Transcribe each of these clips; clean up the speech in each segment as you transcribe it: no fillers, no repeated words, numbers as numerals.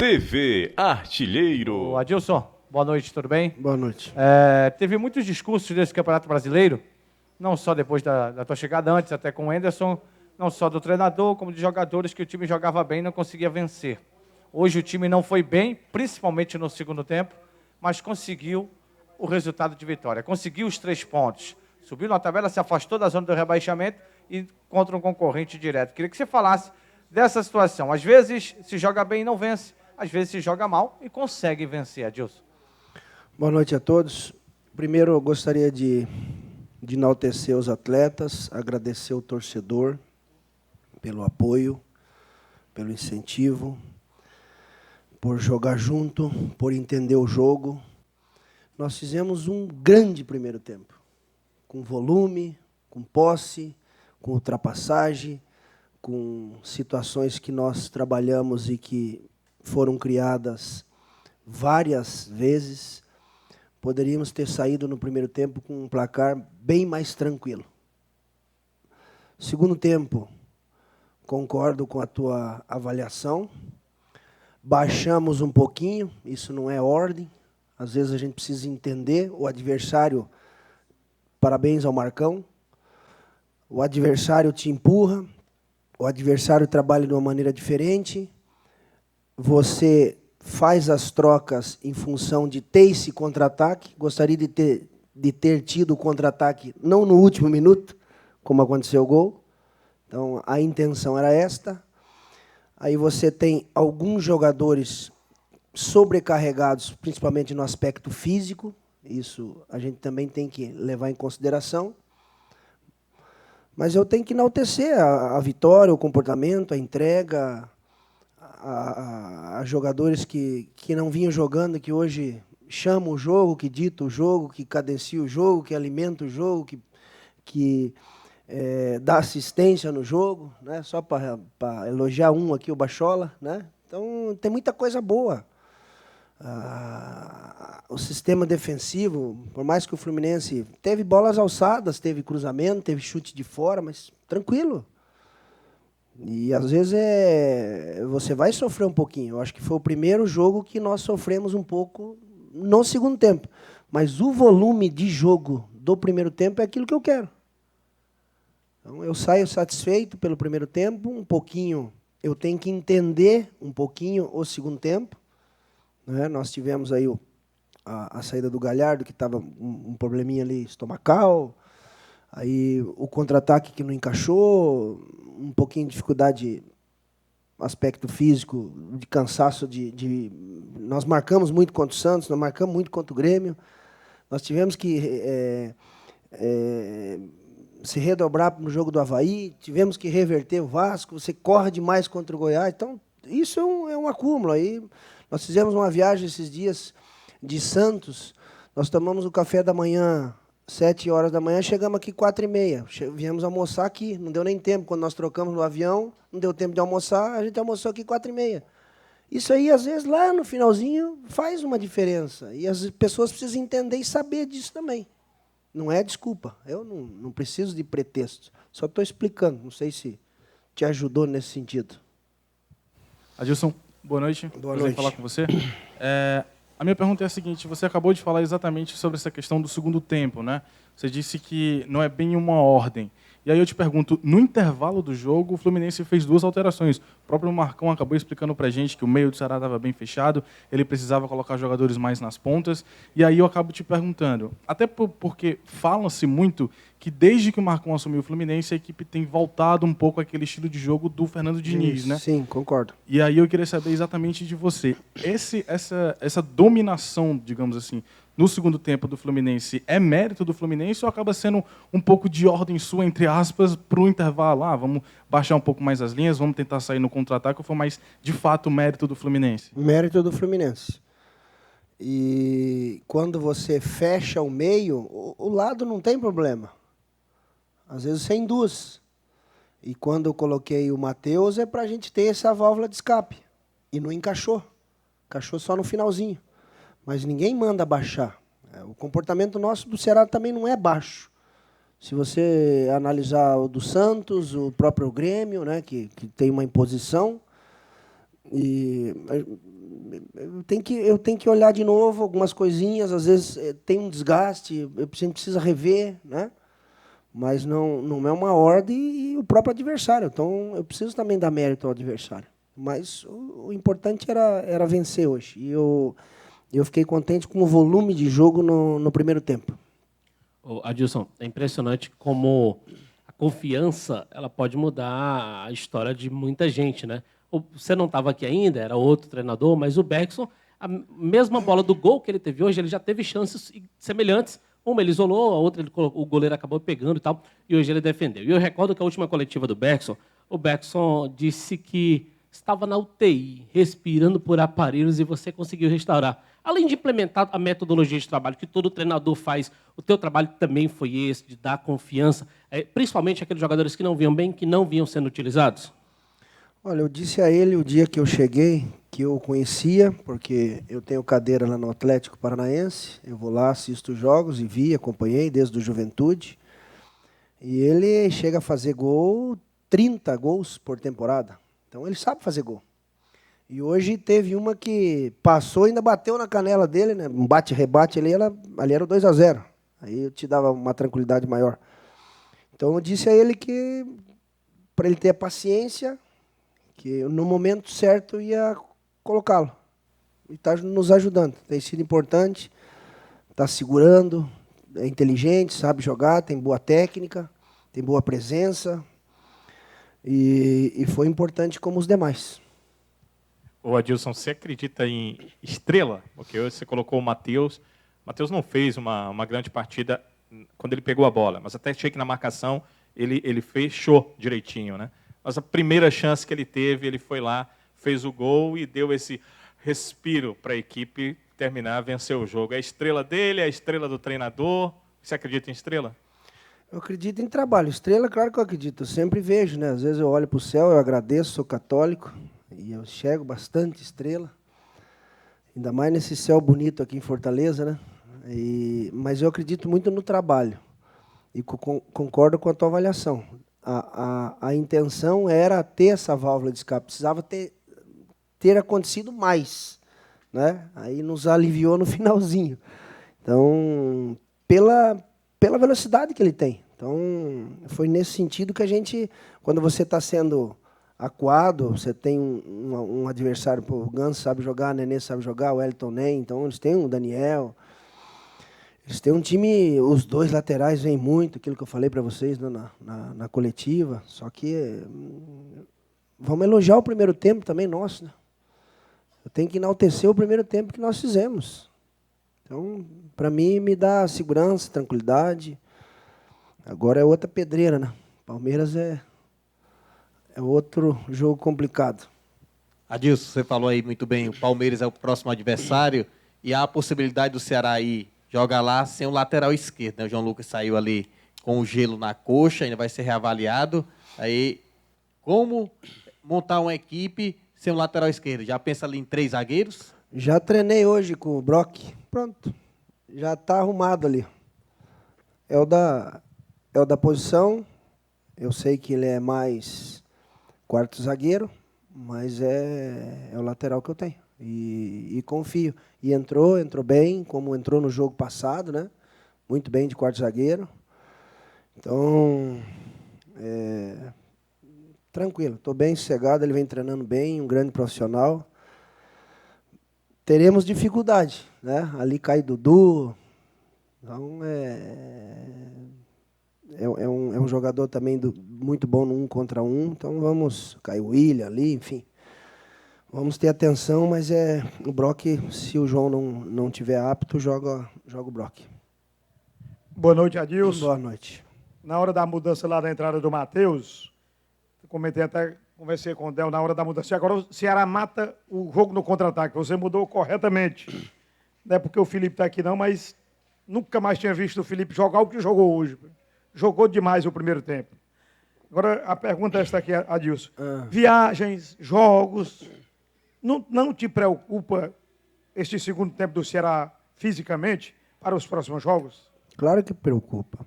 TV Artilheiro. Ô, Adilson, boa noite, tudo bem? Boa noite. Teve muitos discursos desse Campeonato Brasileiro, não só depois da tua chegada, antes até com o Anderson, não só do treinador, como de jogadores que o time jogava bem e não conseguia vencer. Hoje o time não foi bem, principalmente no segundo tempo, mas conseguiu o resultado de vitória, conseguiu os 3 pontos. Subiu na tabela, se afastou da zona do rebaixamento e contra um concorrente direto. Queria que você falasse dessa situação. Às vezes se joga bem e não vence, às vezes se joga mal e consegue vencer, Adilson. Boa noite a todos. Primeiro, eu gostaria de enaltecer os atletas, agradecer o torcedor pelo apoio, pelo incentivo, por jogar junto, por entender o jogo. Nós fizemos um grande primeiro tempo, com volume, com posse, com ultrapassagem, com situações que nós trabalhamos e que foram criadas várias vezes. Poderíamos ter saído no primeiro tempo com um placar bem mais tranquilo. Segundo tempo, concordo com a tua avaliação. Baixamos um pouquinho, isso não é ordem. Às vezes a gente precisa entender o adversário. Parabéns ao Marcão. O adversário te empurra, o adversário trabalha de uma maneira diferente. Você faz as trocas em função de ter esse contra-ataque. Gostaria de ter tido o contra-ataque não no último minuto, como aconteceu o gol. Então, a intenção era esta. Aí você tem alguns jogadores sobrecarregados, principalmente no aspecto físico. Isso a gente também tem que levar em consideração. Mas eu tenho que enaltecer a vitória, o comportamento, a entrega, a jogadores que não vinham jogando, que hoje chamam o jogo, que ditam o jogo, que cadenciam o jogo, que alimentam o jogo, que dá assistência no jogo, né? Só para elogiar um aqui, o Bachola, né? Então, tem muita coisa boa. O sistema defensivo, por mais que o Fluminense teve bolas alçadas, teve cruzamento, teve chute de fora, mas tranquilo. E às vezes você vai sofrer um pouquinho. Eu acho que foi o primeiro jogo que nós sofremos um pouco no segundo tempo. Mas o volume de jogo do primeiro tempo é aquilo que eu quero. Então, eu saio satisfeito pelo primeiro tempo, um pouquinho. Eu tenho que entender um pouquinho o segundo tempo. Né? Nós tivemos aí a saída do Galhardo, que estava um probleminha ali estomacal. Aí o contra-ataque que não encaixou, um pouquinho de dificuldade, aspecto físico, de cansaço. Nós marcamos muito contra o Santos, nós marcamos muito contra o Grêmio. Nós tivemos que se redobrar no jogo do Avaí, tivemos que reverter o Vasco, você corre demais contra o Goiás. Então, isso é um acúmulo. Aí nós fizemos uma viagem esses dias de Santos, nós tomamos o café da manhã 7 horas da manhã, chegamos aqui 4h30. Viemos almoçar aqui, não deu nem tempo. Quando nós trocamos no avião, não deu tempo de almoçar, a gente almoçou aqui 4h30. Isso aí, às vezes, lá no finalzinho, faz uma diferença. E as pessoas precisam entender e saber disso também. Não é desculpa. Eu não preciso de pretextos. Só estou explicando. Não sei se te ajudou nesse sentido. Adilson, boa noite. Boa noite. Falar com você. A minha pergunta é a seguinte: você acabou de falar exatamente sobre essa questão do segundo tempo, né? Você disse que não é bem uma ordem. E aí eu te pergunto, no intervalo do jogo, o Fluminense fez 2 alterações. O próprio Marcão acabou explicando para a gente que o meio do Ceará estava bem fechado, ele precisava colocar jogadores mais nas pontas. E aí eu acabo te perguntando, até porque fala-se muito que desde que o Marcão assumiu o Fluminense, a equipe tem voltado um pouco àquele estilo de jogo do Fernando Diniz, né? Sim, concordo. E aí eu queria saber exatamente de você. Essa dominação, digamos assim, no segundo tempo do Fluminense, é mérito do Fluminense ou acaba sendo um pouco de ordem sua, entre aspas, para o intervalo? Vamos baixar um pouco mais as linhas, vamos tentar sair no contra-ataque, ou foi mais, de fato, mérito do Fluminense? Mérito do Fluminense. E quando você fecha o meio, o lado não tem problema. Às vezes sem 2. E quando eu coloquei o Matheus, é para a gente ter essa válvula de escape. E não encaixou. Encaixou só no finalzinho. Mas ninguém manda baixar. O comportamento nosso do Ceará também não é baixo. Se você analisar o do Santos, o próprio Grêmio, né, que tem uma imposição, e eu tenho que olhar de novo algumas coisinhas, às vezes tem um desgaste, a gente precisa rever, né? Mas não é uma ordem e o próprio adversário. Então, eu preciso também dar mérito ao adversário. Mas o importante era vencer hoje. E eu fiquei contente com o volume de jogo no primeiro tempo. Adilson, é impressionante como a confiança ela pode mudar a história de muita gente, né? Você não estava aqui ainda, era outro treinador, mas o Bergson, a mesma bola do gol que ele teve hoje, ele já teve chances semelhantes. Uma ele isolou, a outra o goleiro acabou pegando e tal, e hoje ele defendeu. E eu recordo que a última coletiva do Bergson, o Bergson disse que estava na UTI, respirando por aparelhos, e você conseguiu restaurar. Além de implementar a metodologia de trabalho que todo treinador faz, o teu trabalho também foi esse, de dar confiança, principalmente aqueles jogadores que não vinham bem, que não vinham sendo utilizados? Olha, eu disse a ele o dia que eu cheguei, que eu o conhecia, porque eu tenho cadeira lá no Atlético Paranaense, eu vou lá, assisto os jogos e acompanhei desde o Juventude, e ele chega a fazer 30 gols por temporada, então ele sabe fazer gol. E hoje teve uma que passou e ainda bateu na canela dele, né? Um bate-rebate ali, ali era o 2-0, aí eu te dava uma tranquilidade maior. Então eu disse a ele que, para ele ter a paciência, que no momento certo ia colocá-lo. E está nos ajudando. Tem sido importante, está segurando, é inteligente, sabe jogar, tem boa técnica, tem boa presença. E foi importante como os demais. Ô Adilson, você acredita em estrela? Porque hoje você colocou o Matheus. O Matheus não fez uma grande partida quando ele pegou a bola, mas até achei que na marcação ele fechou direitinho, né? Mas a primeira chance que ele teve, ele foi lá, fez o gol e deu esse respiro para a equipe terminar, vencer o jogo. É a estrela dele, é a estrela do treinador. Você acredita em estrela? Eu acredito em trabalho. Estrela, claro que eu acredito. Eu sempre vejo, né? Às vezes eu olho para o céu, eu agradeço, sou católico, e eu enxergo bastante estrela. Ainda mais nesse céu bonito aqui em Fortaleza, né? Mas eu acredito muito no trabalho. E concordo com a tua avaliação. A intenção era ter essa válvula de escape, precisava ter acontecido mais, né? Aí nos aliviou no finalzinho. Então, pela velocidade que ele tem. Então, foi nesse sentido que a gente, quando você está sendo acuado, você tem um adversário, o Ganso sabe jogar, o Nenê sabe jogar, o Elton nem, então eles têm o Daniel. Eles têm um time, os dois laterais vêm muito, aquilo que eu falei para vocês, né, na coletiva, só que vamos elogiar o primeiro tempo também nosso, né? Eu tenho que enaltecer o primeiro tempo que nós fizemos. Então, para mim, me dá segurança, tranquilidade. Agora é outra pedreira, né? Palmeiras é outro jogo complicado. Adilson, você falou aí muito bem, o Palmeiras é o próximo adversário e há a possibilidade do Ceará ir jogar lá sem o lateral esquerdo, né? O João Lucas saiu ali com o gelo na coxa, ainda vai ser reavaliado. Aí, como montar uma equipe sem o lateral esquerdo? Já pensa ali em 3 zagueiros? Já treinei hoje com o Brock. Pronto. Já está arrumado ali. É o da posição. Eu sei que ele é mais quarto zagueiro, mas é o lateral que eu tenho. E confio. E entrou bem, como entrou no jogo passado, né? Muito bem de quarto zagueiro. Então, tranquilo, estou bem sossegado, ele vem treinando bem, um grande profissional. Teremos dificuldade, né? Ali cai Dudu. Então, é um jogador também muito bom no 1 contra 1. Então, cair o William ali, enfim. Vamos ter atenção, mas o Brock, se o João não tiver apto, joga o Brock. Boa noite, Adilson. Boa noite. Na hora da mudança lá da entrada do Matheus, conversei com o Del na hora da mudança. E agora o Ceará mata o jogo no contra-ataque. Você mudou corretamente. Não é porque o Felipe está aqui não, mas nunca mais tinha visto o Felipe jogar o que jogou hoje. Jogou demais o primeiro tempo. Agora a pergunta é esta aqui, Adilson. Viagens, jogos, não te preocupa este segundo tempo do Ceará fisicamente para os próximos jogos? Claro que preocupa.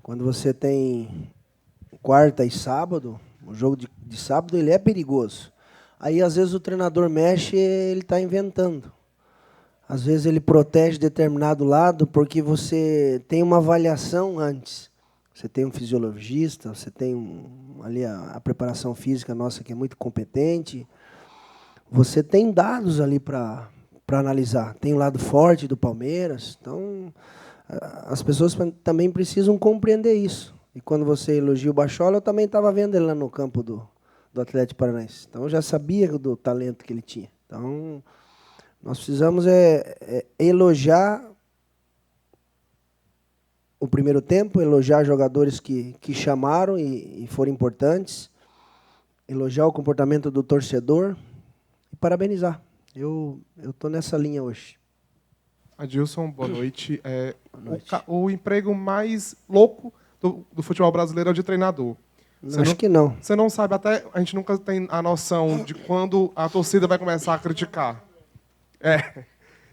Quando você tem quarta e sábado, o jogo de sábado ele é perigoso. Aí, às vezes, o treinador mexe e ele está inventando. Às vezes, ele protege determinado lado porque você tem uma avaliação antes. Você tem um fisiologista, você tem ali a preparação física nossa, que é muito competente. Você tem dados ali para analisar. Tem o lado forte do Palmeiras. Então, as pessoas também precisam compreender isso. E quando você elogia o Bachola, eu também estava vendo ele lá no campo do Atlético Paranaense. Então, eu já sabia do talento que ele tinha. Então, nós precisamos elogiar o primeiro tempo, elogiar jogadores que chamaram e foram importantes, elogiar o comportamento do torcedor e parabenizar. Eu estou nessa linha hoje. Adilson, boa noite. Boa noite. O emprego mais louco do futebol brasileiro é o de treinador. Acho que não. Você não sabe, até a gente nunca tem a noção de quando a torcida vai começar a criticar.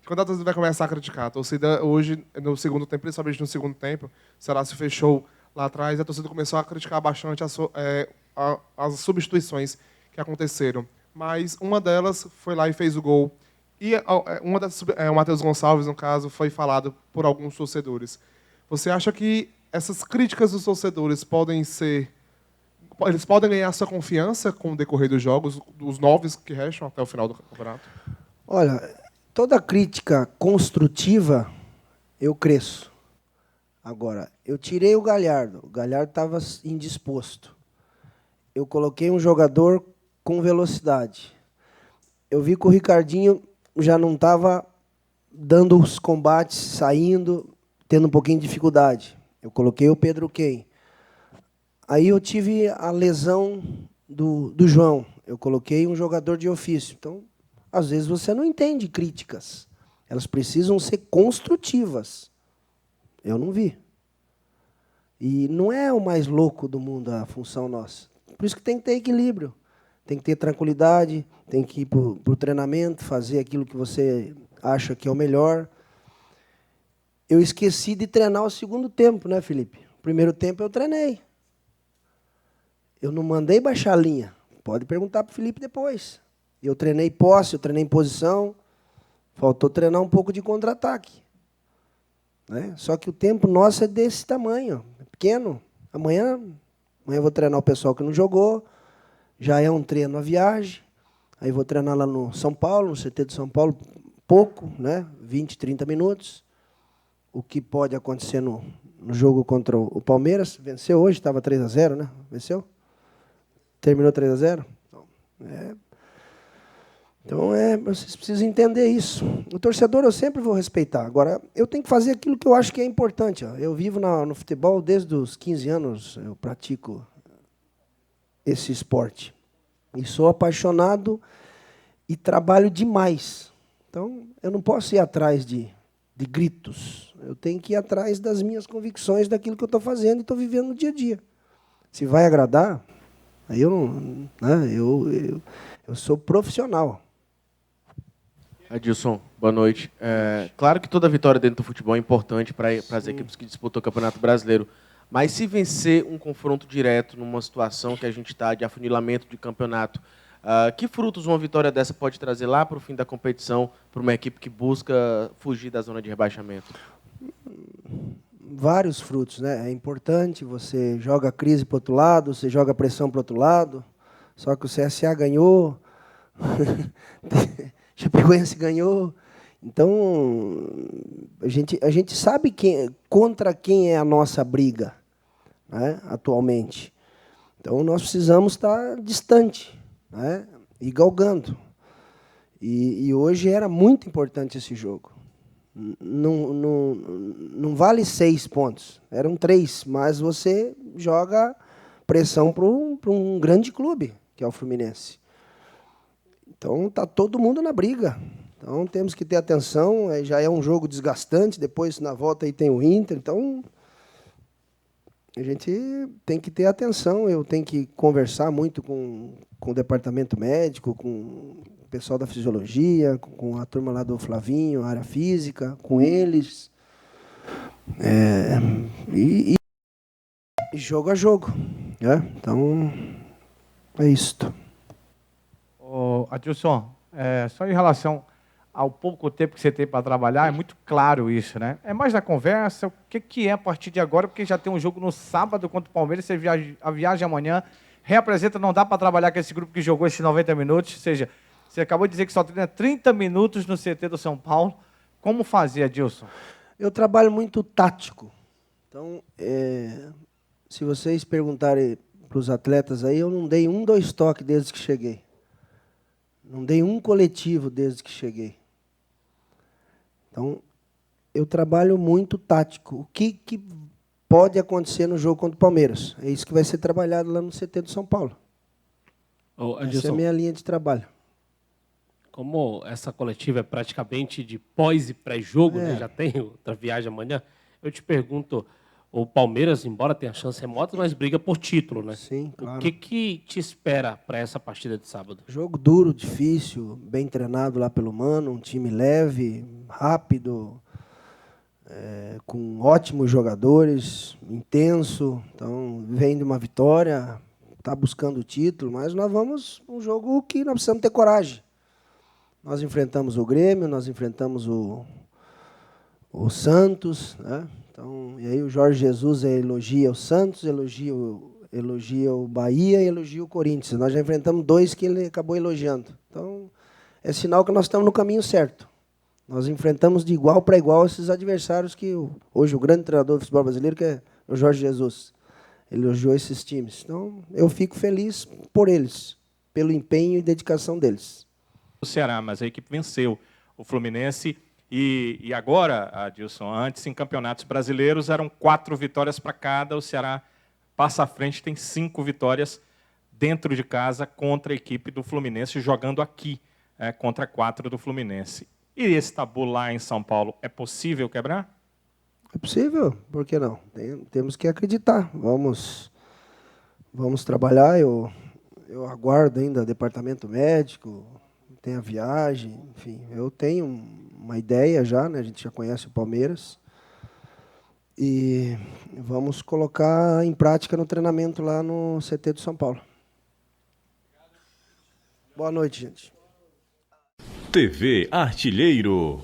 Quando a torcida vai começar a criticar. A torcida hoje, no segundo tempo, principalmente no segundo tempo, será se fechou lá atrás, a torcida começou a criticar bastante as substituições que aconteceram. Mas uma delas foi lá e fez o gol. E o Matheus Gonçalves, no caso, foi falado por alguns torcedores. Você acha que essas críticas dos torcedores eles podem ganhar sua confiança com o decorrer dos jogos, dos 9 que restam até o final do campeonato? Olha, toda crítica construtiva, eu cresço. Agora, eu tirei o Galhardo estava indisposto. Eu coloquei um jogador com velocidade. Eu vi que o Ricardinho já não estava dando os combates, saindo, tendo um pouquinho de dificuldade. Eu coloquei o Pedro Quem. Aí eu tive a lesão do João. Eu coloquei um jogador de ofício. Então, às vezes você não entende críticas. Elas precisam ser construtivas. Eu não vi. E não é o mais louco do mundo a função nossa. Por isso que tem que ter equilíbrio. Tem que ter tranquilidade, tem que ir para o treinamento, fazer aquilo que você acha que é o melhor. Eu esqueci de treinar o segundo tempo, né, Felipe? O primeiro tempo eu treinei. Eu não mandei baixar a linha. Pode perguntar para o Felipe depois. Eu treinei posse, eu treinei em posição. Faltou treinar um pouco de contra-ataque. Né? Só que o tempo nosso é desse tamanho, é pequeno. Amanhã eu vou treinar o pessoal que não jogou. Já é um treino à viagem. Aí vou treinar lá no São Paulo, no CT de São Paulo, pouco, né? 20, 30 minutos. O que pode acontecer no jogo contra o Palmeiras. Venceu hoje, estava 3-0, né? Venceu? Terminou 3-0? Então, vocês precisam entender isso. O torcedor eu sempre vou respeitar. Agora, eu tenho que fazer aquilo que eu acho que é importante. Ó. Eu vivo no futebol desde os 15 anos, eu pratico esse esporte. E sou apaixonado e trabalho demais. Então, eu não posso ir atrás de gritos. Eu tenho que ir atrás das minhas convicções, daquilo que eu estou fazendo e estou vivendo no dia a dia. Se vai agradar, aí eu não... Né, eu sou profissional. Adilson, boa noite. Claro que toda vitória dentro do futebol é importante para as equipes que disputam o Campeonato Brasileiro. Mas se vencer um confronto direto numa situação que a gente está de afunilamento de campeonato, que frutos uma vitória dessa pode trazer lá para o fim da competição para uma equipe que busca fugir da zona de rebaixamento? Vários frutos, né? É importante, você joga a crise para o outro lado, você joga a pressão para o outro lado, só que o CSA ganhou, Chapecoense ganhou. Então, a gente sabe contra quem é a nossa briga, né, atualmente. Então, nós precisamos estar distante, né, e galgando. E hoje era muito importante esse jogo. Não vale 6 pontos, eram 3, mas você joga pressão para um grande clube, que é o Fluminense. Então, está todo mundo na briga. Então, temos que ter atenção, já é um jogo desgastante, depois, na volta, aí tem o Inter. Então, a gente tem que ter atenção, eu tenho que conversar muito com o departamento médico, com o pessoal da fisiologia, com a turma lá do Flavinho, área física, com eles. E jogo a jogo. Né? Então, é isto. Adilson, só em relação ao pouco tempo que você tem para trabalhar, é muito claro isso, né? É mais na conversa, o que é a partir de agora, porque já tem um jogo no sábado contra o Palmeiras, você viaja amanhã, reapresenta, não dá para trabalhar com esse grupo que jogou esses 90 minutos, ou seja, você acabou de dizer que só treina 30 minutos no CT do São Paulo. Como fazer, Adilson? Eu trabalho muito tático. Então, se vocês perguntarem para os atletas aí, eu não dei 2 toques desde que cheguei. Não dei um coletivo desde que cheguei. Então, eu trabalho muito tático. O que pode acontecer no jogo contra o Palmeiras? É isso que vai ser trabalhado lá no CT do São Paulo. Essa é a minha linha de trabalho. Como essa coletiva é praticamente de pós e pré-jogo, né? Já tem outra viagem amanhã, eu te pergunto, o Palmeiras, embora tenha chance remota, mas briga por título, né? Sim, claro. O que te espera para essa partida de sábado? Jogo duro, difícil, bem treinado lá pelo Mano, um time leve, rápido, com ótimos jogadores, intenso. Então, vem de uma vitória, está buscando o título, mas nós vamos um jogo que nós precisamos ter coragem. Nós enfrentamos o Grêmio, nós enfrentamos o Santos, né? Então, e aí o Jorge Jesus elogia o Santos, elogia o Bahia e elogia o Corinthians. Nós já enfrentamos 2 que ele acabou elogiando. Então, é sinal que nós estamos no caminho certo. Nós enfrentamos de igual para igual esses adversários que hoje o grande treinador do futebol brasileiro, que é o Jorge Jesus, elogiou esses times. Então, eu fico feliz por eles, pelo empenho e dedicação deles. O Ceará, mas a equipe venceu o Fluminense. E agora, Adilson, antes em campeonatos brasileiros eram 4 vitórias para cada. O Ceará passa à frente, tem 5 vitórias dentro de casa contra a equipe do Fluminense, jogando aqui contra 4 do Fluminense. E esse tabu lá em São Paulo, é possível quebrar? É possível, por que não? Temos que acreditar. Vamos trabalhar. Eu aguardo ainda departamento médico, tem a viagem, enfim. Eu tenho uma ideia já, né? A gente já conhece o Palmeiras. E vamos colocar em prática no treinamento lá no CT do São Paulo. Boa noite, gente. TV Artilheiro.